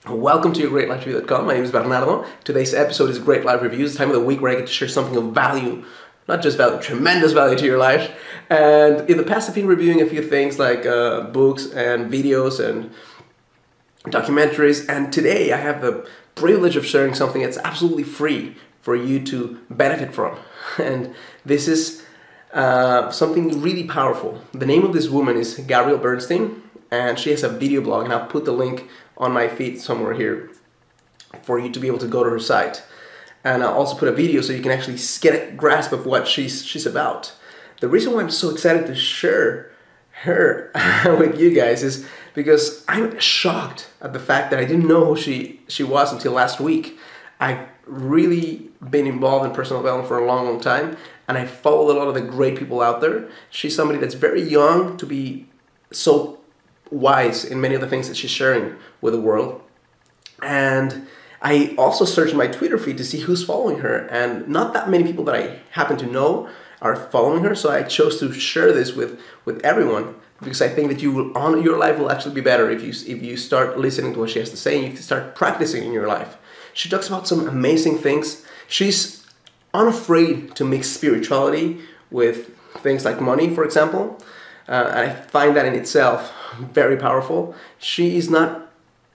Welcome to GreatLifeReview.com. My name is Bernardo. Today's episode is Great Life Reviews, the time of the week where I get to share something of value, not just value, tremendous value to your life. And in the past, I've been reviewing a few things like books and videos and documentaries. And today, I have the privilege of sharing something that's absolutely free for you to benefit from. And this is something really powerful. The name of this woman is Gabrielle Bernstein, and she has a video blog, and I'll put the link on my feed somewhere here for you to be able to go to her site. And I'll also put a video so you can actually get a grasp of what she's about. The reason why I'm so excited to share her with you guys is because I'm shocked at the fact that I didn't know who she was until last week. I've really been involved in personal development for a long time, and I followed a lot of the great people out there. She's somebody that's very young to be so wise in many of the things that she's sharing with the world. And I also searched my Twitter feed to see who's following her, and not that many people that I happen to know are following her, so I chose to share this with everyone because I think that your life will actually be better if you start listening to what she has to say and you start practicing in your life. She talks about some amazing things. She's unafraid to mix spirituality with things like money, for example. And I find that in itself very powerful. She is not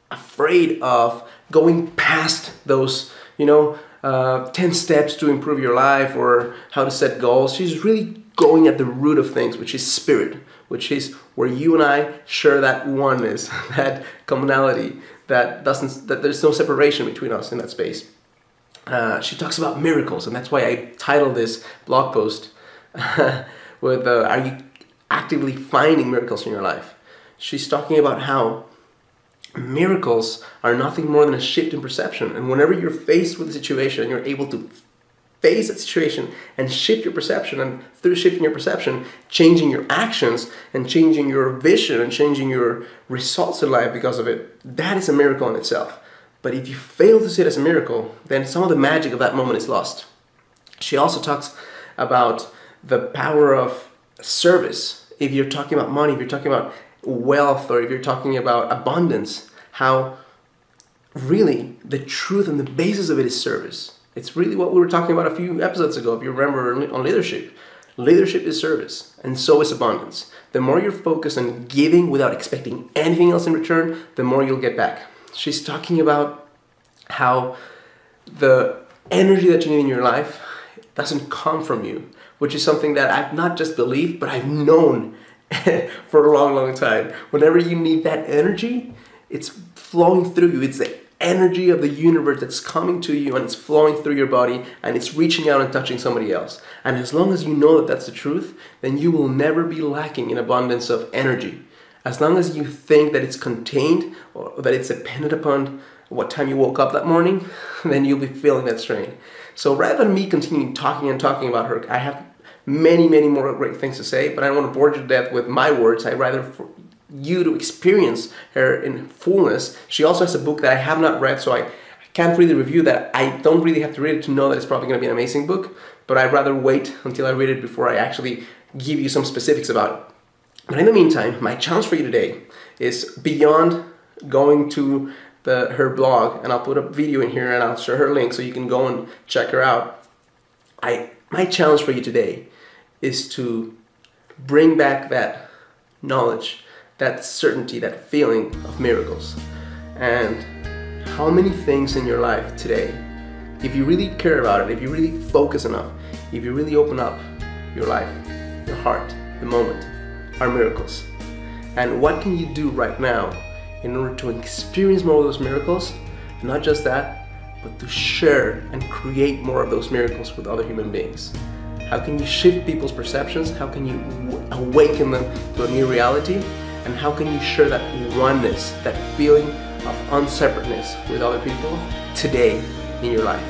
afraid of going past those, 10 steps to improve your life or how to set goals. She's really going at the root of things, which is spirit, which is where you and I share that oneness, that commonality, that there's no separation between us in that space. She talks about miracles, and that's why I titled this blog post with are you actively finding miracles in your life? She's talking about how miracles are nothing more than a shift in perception. And whenever you're faced with a situation and you're able to face that situation and shift your perception, and through shifting your perception, changing your actions and changing your vision and changing your results in life because of it, that is a miracle in itself. But if you fail to see it as a miracle, then some of the magic of that moment is lost. She also talks about the power of service. If you're talking about money, if you're talking about wealth, or if you're talking about abundance, how really the truth and the basis of it is service. It's really what we were talking about a few episodes ago, if you remember, on leadership. Leadership is service, and so is abundance. The more you're focused on giving without expecting anything else in return, the more you'll get back. She's talking about how the energy that you need in your life doesn't come from you, which is something that I've not just believed, but I've known for a long, long time. Whenever you need that energy, it's flowing through you. It's the energy of the universe that's coming to you, and it's flowing through your body, and it's reaching out and touching somebody else. And as long as you know that that's the truth, then you will never be lacking in abundance of energy. As long as you think that it's contained or that it's dependent upon what time you woke up that morning, then you'll be feeling that strain. So rather than me continuing talking about her, I have many, many more great things to say, but I don't want to bore you to death with my words. I'd rather for you to experience her in fullness. She also has a book that I have not read, so I can't really review that. I don't really have to read it to know that it's probably going to be an amazing book, but I'd rather wait until I read it before I actually give you some specifics about it. But in the meantime, my challenge for you today is beyond going to her blog, and I'll put a video in here and I'll share her link so you can go and check her out. My challenge for you today is to bring back that knowledge, that certainty, that feeling of miracles. And how many things in your life today, if you really care about it, if you really focus enough, if you really open up your life, your heart, the moment, are miracles? And what can you do right now in order to experience more of those miracles? And not just that, but to share and create more of those miracles with other human beings. How can you shift people's perceptions? How can you awaken them to a new reality? And how can you share that oneness, that feeling of unseparateness with other people today in your life?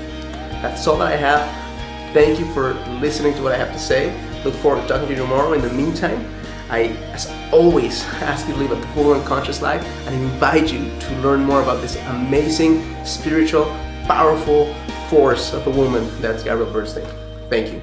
That's all that I have. Thank you for listening to what I have to say. Look forward to talking to you tomorrow. In the meantime, I, as always, ask you to live a full and conscious life, and invite you to learn more about this amazing, spiritual, powerful force of a woman that's Gabrielle Bernstein. Thank you.